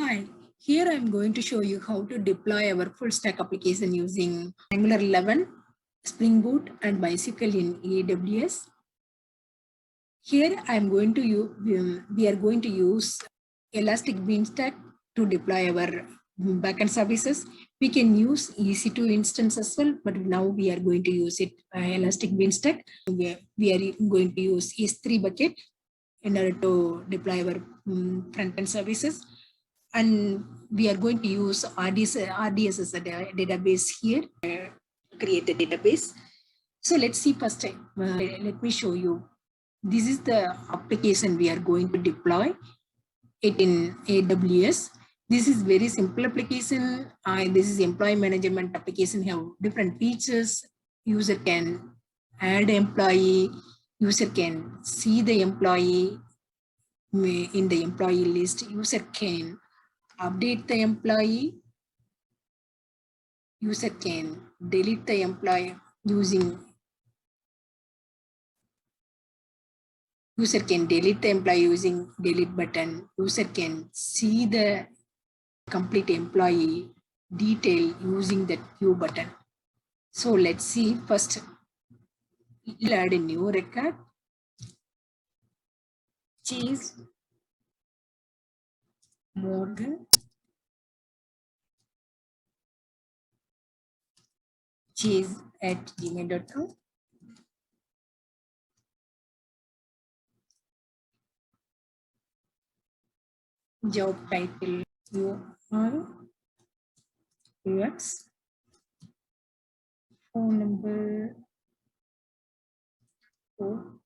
Hi, here I'm going to show you how to deploy our full stack application using Angular 11, Spring Boot, and MySQL in AWS. Here I'm going to we are going to use Elastic Beanstalk to deploy our backend services. We can use EC2 instance as well, but now we are going to use it Elastic Beanstalk. We are going to use S3 bucket in order to deploy our front-end services. And we are going to use RDS as a database here, create a database. So let's see first, let me show you. This is the application we are going to deploy it in AWS. This is very simple application. This is employee management application, have different features. User can add employee, user can see the employee in the employee list, user can update the employee, user can delete the employee using delete button. User can see the complete employee detail using that view button. So let's see first. We'll add a new record. Chase Morgan. chase@gmail.com. Job title UI UX. Phone number 4.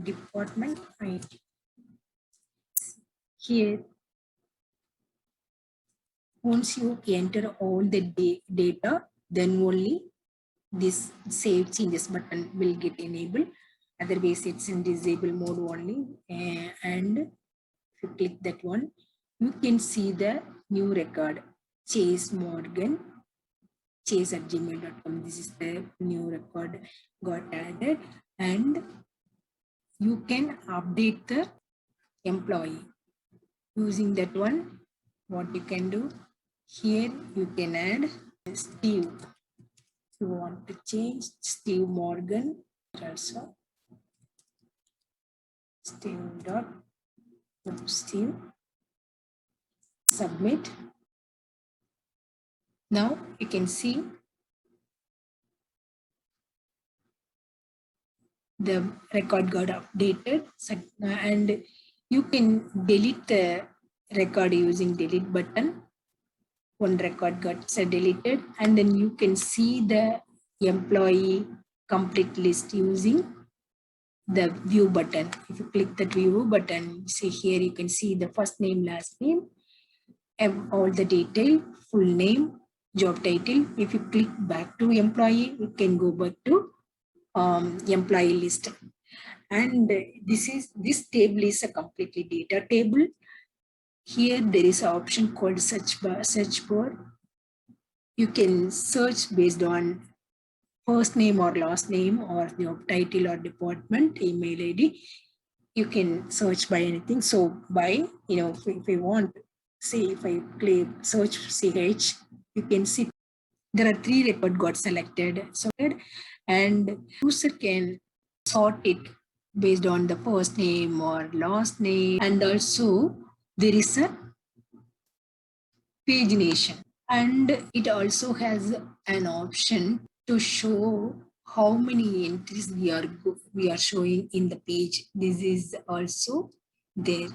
Department ID. Here, once you enter all the data, then only this save changes button will get enabled. Otherwise, it's in disable mode only. And if you click that one, you can see the new record, Chase Morgan, chase@gmail.com. This is the new record got added, and you can update the employee using that one. What you can do here, you can add Steve. If you want to change Steve Morgan, also Steve, submit. Now you can see the record got updated, and you can delete the record using delete button. One record got deleted, and then you can see the employee complete list using the view button. If you click that view button, see here, you can see the first name, last name, all the detail, full name, job title. If you click back to employee, you can go back to employee list. And this table is a completely data table. Here there is an option called search bar. You can search based on first name or last name or job title or department, email ID. You can search by anything. So by, if you want, say if I click search CH, you can see there are 3 records got selected. And user can sort it based on the first name or last name. And also there is a pagination, and it also has an option to show how many entries we are showing in the page. This is also there.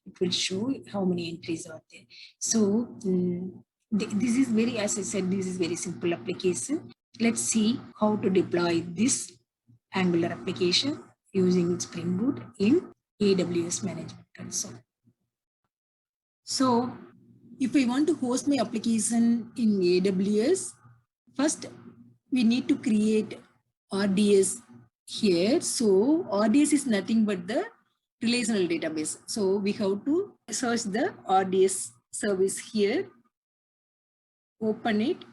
It will show how many entries are there. So this is very, as I said, this is very simple application. Let's see how to deploy this Angular application using Spring Boot in AWS Management Console. So if I want to host my application in AWS, first we need to create RDS here. So RDS is nothing but the relational database. So we have to search the RDS service here, open it.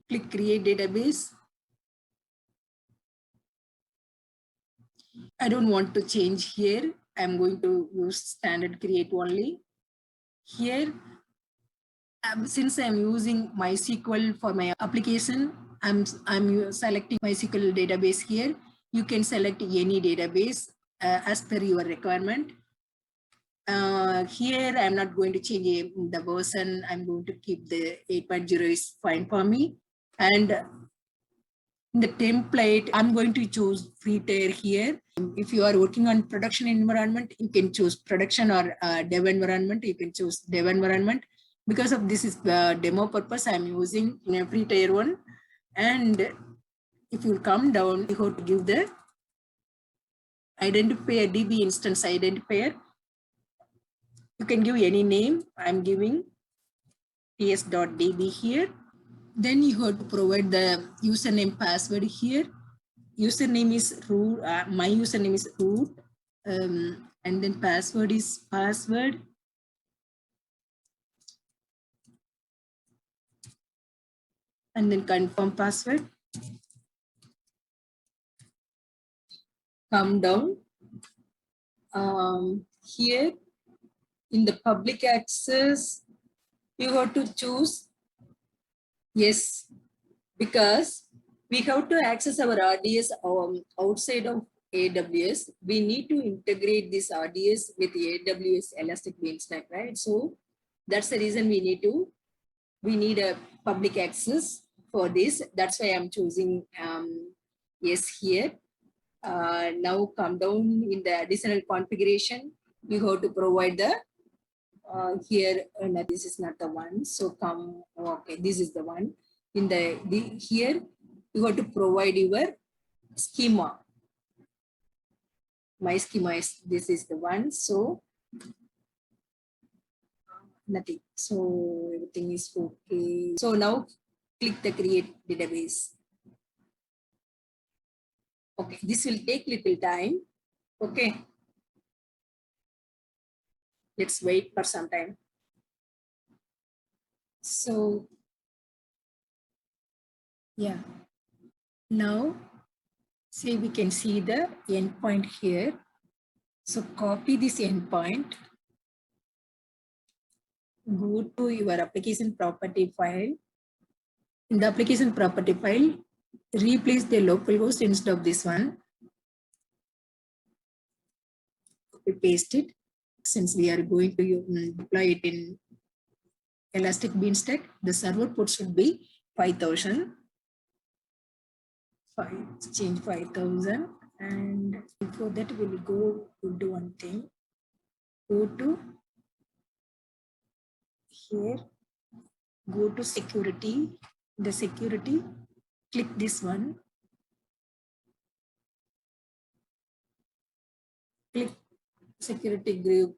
Click create database. I don't want to change here. I'm going to use standard create only. Here, since I'm using MySQL for my application, I'm selecting MySQL database here. You can select any database as per your requirement. Here, I'm not going to change the version. I'm going to keep the 8.0 is fine for me. And in the template, I'm going to choose free tier here. If you are working on production environment, you can choose production, or dev environment, you can choose dev environment. Because of this is the demo purpose, I'm using in a free tier one. And if you come down, you have to give the identifier, DB instance identifier. You can give any name. I'm giving ts.db here. Then you have to provide the username password here. Username is root, my username is root, and then password is password. And then confirm password. Come down. Here in the public access, you have to choose yes, because we have to access our RDS outside of AWS. We need to integrate this RDS with AWS Elastic Beanstalk, right? So that's the reason we need a public access for this. That's why I'm choosing yes here. Now come down in the additional configuration. You have to provide the here. No, this is not the one. So come. Okay, this is the one. In the here you have to provide your schema. My schema is this is the one. So nothing. So everything is okay. So now click the create database. Okay, this will take little time. Okay. Let's wait for some time. So yeah. Now say we can see the endpoint here. So copy this endpoint. Go to your application property file. In the application property file, replace the localhost instead of this one. Paste it. Since we are going to deploy it in Elastic Beanstalk, the server port should be 5,000. Change 5,000. And before that, we'll do one thing. Go to here. Go to security. The security. Click this one. Click security group.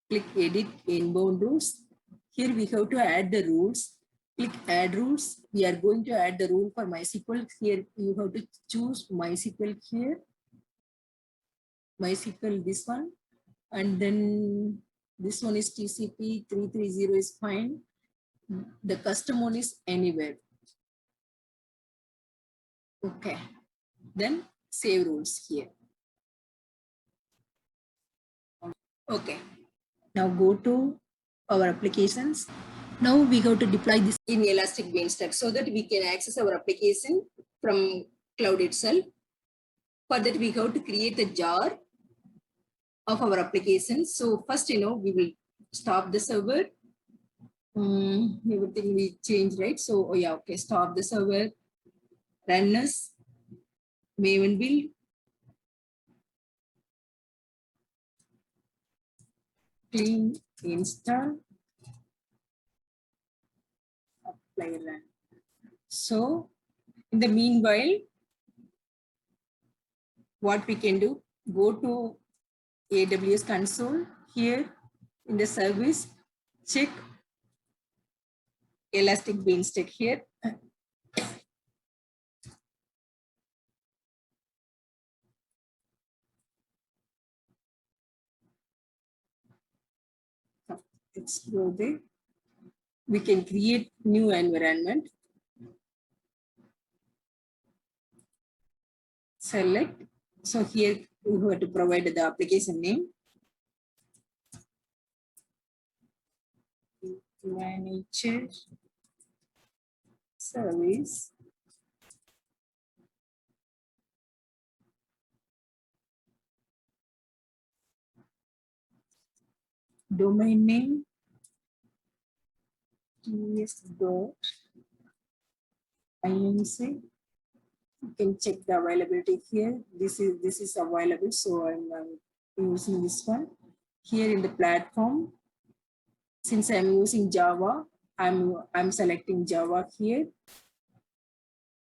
Click edit inbound rules. Here we have to add the rules. Click add rules. We are going to add the rule for MySQL. Here you have to choose MySQL here. MySQL this one. And then this one is TCP 330 is fine. The custom one is anywhere. Okay. Then save rules here. Okay. Now go to our applications. Now we have to deploy this in Elastic Beanstalk so that we can access our application from cloud itself. For that, we have to create a jar of our application. So first, we will stop the server. Everything we change, right? So, yeah, okay, stop the server. Run as Maven build. Clean install. Apply run. So, in the meanwhile, what we can do, go to AWS console here in the service, check Elastic Beanstalk here. Let's go there. We can create new environment. Select. So here you have to provide the application name. Manager service. Domain name. ts.inc. You can check the availability here. This is available, so I'm using this one. Here in the platform, since I'm using Java, I'm selecting Java here.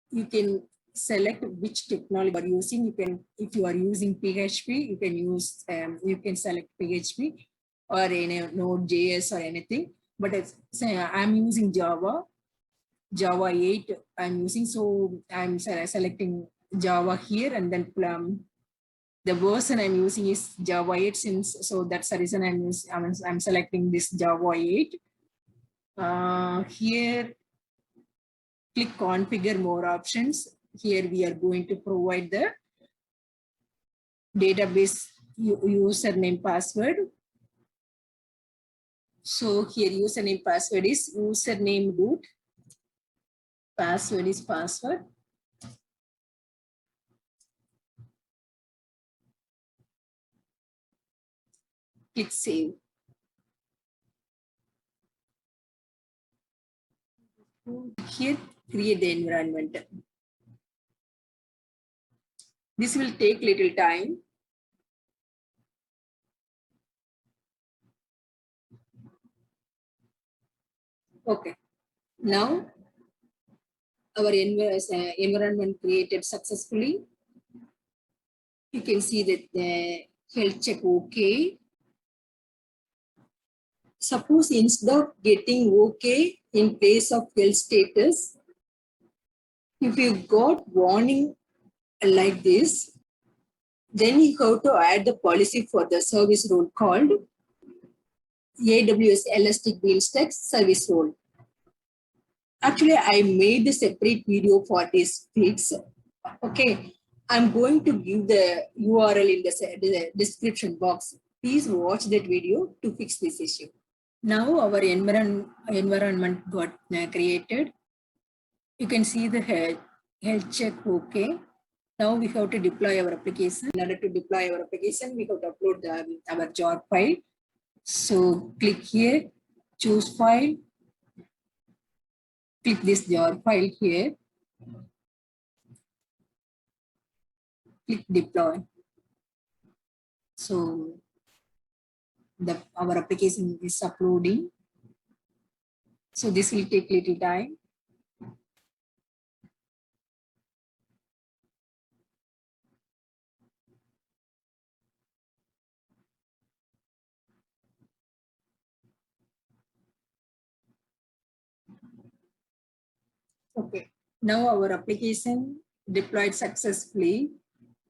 You can select which technology you are using. You can, if you are using PHP, you can use you can select PHP or any Node.js or anything. But it's, say I'm using Java 8 I'm using, so I'm selecting Java here, and then the version I'm using is Java 8, since so that's the reason I'm selecting this Java 8. Here, click configure more options. Here we are going to provide the database username password. So here username password is username root, password is password. Click save. Here, create the environment. This will take little time. Okay. Now, our environment created successfully. You can see that the health check okay. Suppose instead of getting okay in place of health status, if you got warning like this, then you have to add the policy for the service role called AWS Elastic Beanstalk service role. Actually, I made a separate video for this fix. Okay, I'm going to give the URL in the description box. Please watch that video to fix this issue. Now our environment got created. You can see the health check okay. Now we have to deploy our application. In order to deploy our application, we have to upload our jar file. So click here, choose file. Click this jar file here. Click deploy. So our application is uploading. So this will take little time. Okay, now our application deployed successfully.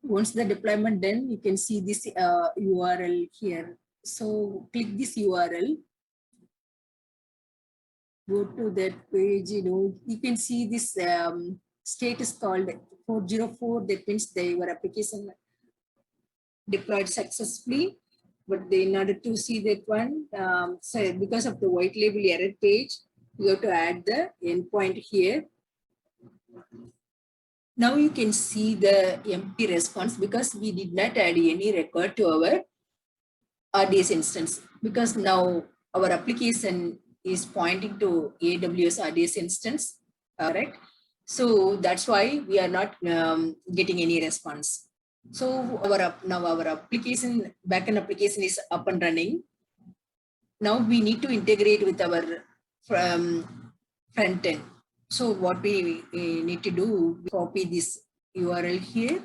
Once the deployment done, you can see this URL here. So click this URL. Go to that page, you can see this status called 404. That means your application deployed successfully. But in order to see that one, so because of the white label error page, you have to add the endpoint here. Now you can see the empty response because we did not add any record to our RDS instance, because now our application is pointing to AWS RDS instance, right? So that's why we are not getting any response. So now our application, backend application is up and running. Now we need to integrate with our front end. So what we need to do, copy this URL here,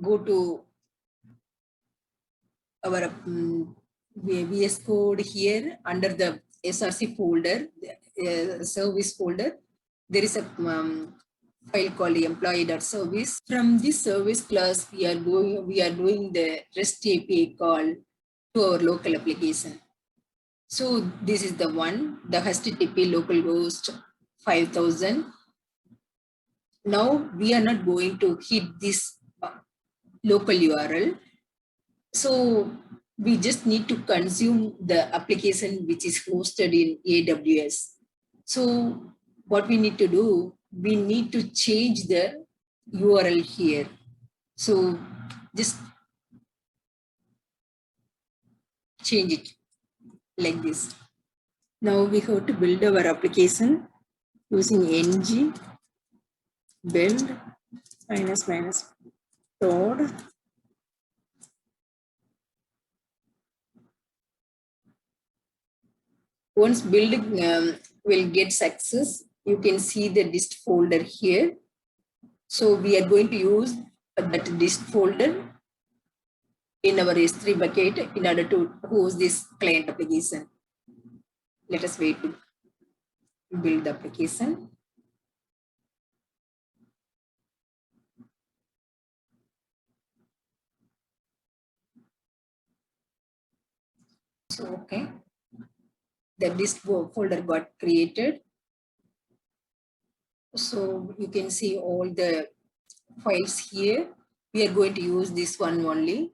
go to our VS Code here under the SRC folder, service folder. There is a file called employee.service. From this service class, we are doing the REST API call to our local application. So this is the one, the HTTP localhost 5000. Now we are not going to hit this local URL. So we just need to consume the application which is hosted in AWS. So what we need to do, we need to change the URL here. So just change it like this. Now we have to build our application using ng build --prod. Once build will get success, you can see the dist folder here. So we are going to use that dist folder in our S3 bucket in order to host this client application. Let us wait to build the application. So, okay, the dist folder got created. So you can see all the files here. We are going to use this one only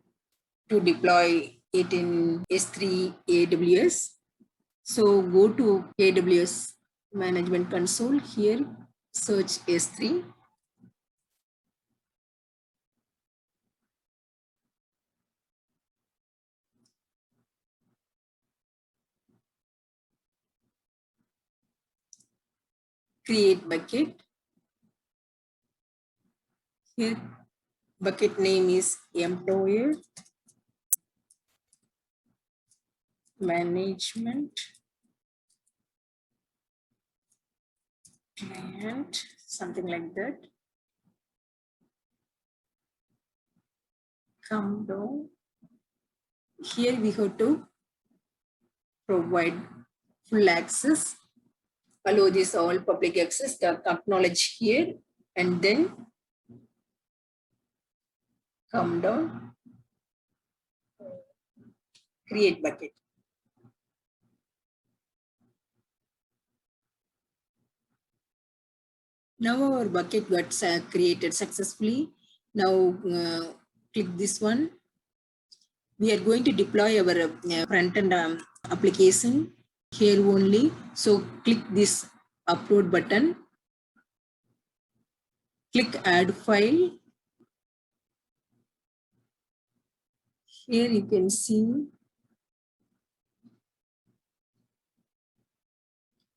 to deploy it in S3 AWS. So go to AWS Management Console here, search S3. Create bucket. Here, bucket name is Employer Management Client, something like that. Come down. Here we have to provide full access. Allow this all public access, acknowledge here, and then come down, create bucket. Now our bucket got created successfully. Now click this one. We are going to deploy our front-end application here only. So click this upload button. Click add file. Here you can see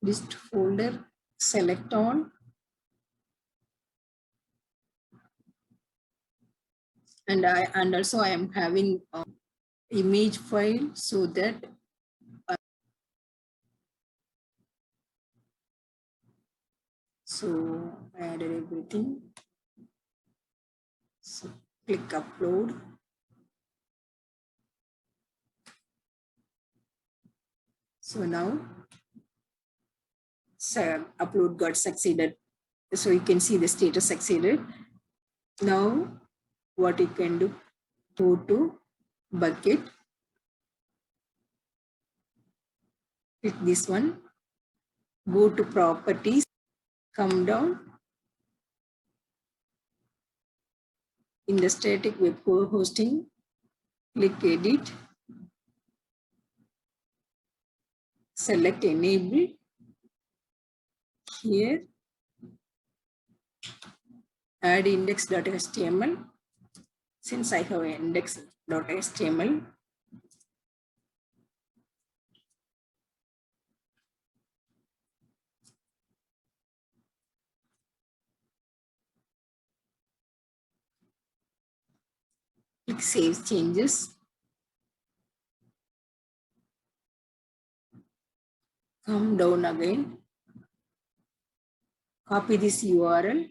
list folder, select all. And also I am having image file so that so I added everything. So click upload. So now upload got succeeded. So you can see the status succeeded. Now what you can do, go to bucket, click this one, go to properties, come down in the static web hosting, click edit, select enable. Here add index.html. Since I have index.html, click save changes. Come down again, copy this URL,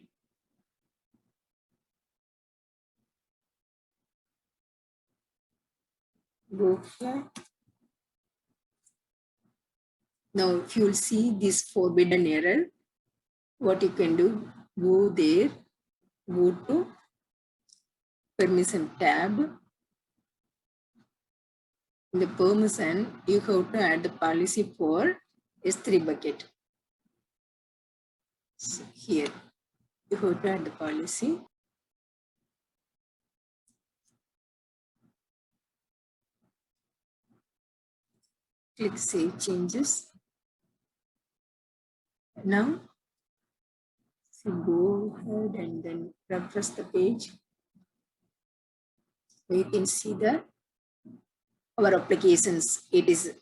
go here. Now if you will see this forbidden error, what you can do, go there, go to permission tab. In the permission, you have to add the policy for S3 bucket. So here, You have to add the policy. Click Save Changes. Now, go ahead and then refresh the page. You can see that our applications, it is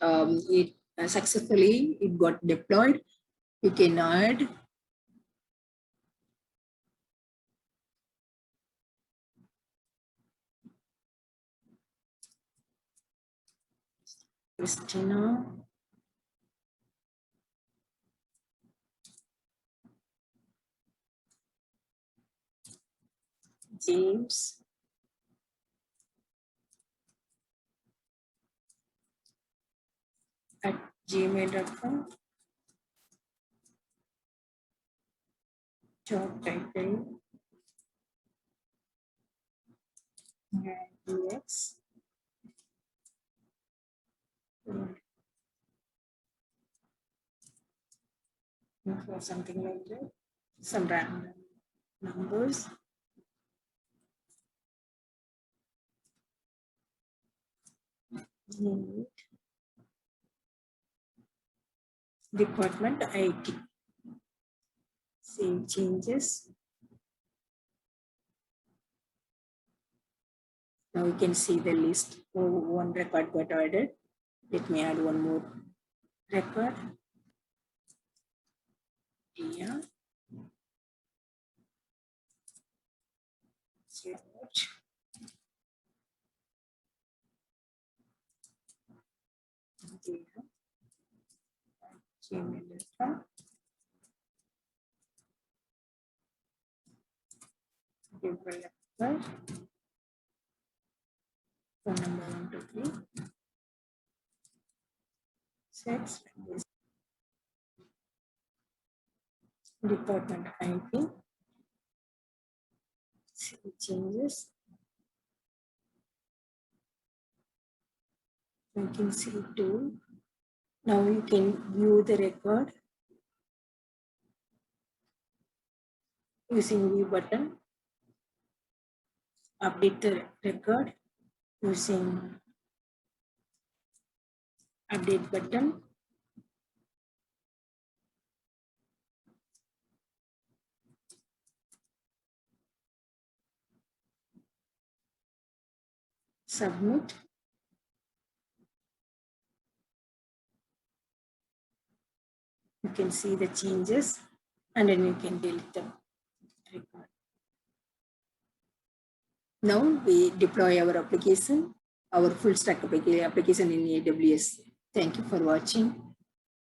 successfully it got deployed. You can add Christina, James, at gmail.com. Job title UX. For something like that. Some random numbers. Department IT. Save changes. Now you can see the list. Oh, one record got added. Let me add one more record. Yeah. Search. Gmail.com. Developer. Phone number 123. Sex. Department IP. Save changes. You can see tool. Now you can view the record using view button. Update the record using update button. Submit. You can see the changes and then you can delete the record. Now we deploy our application, our full stack application in AWS. Thank you for watching.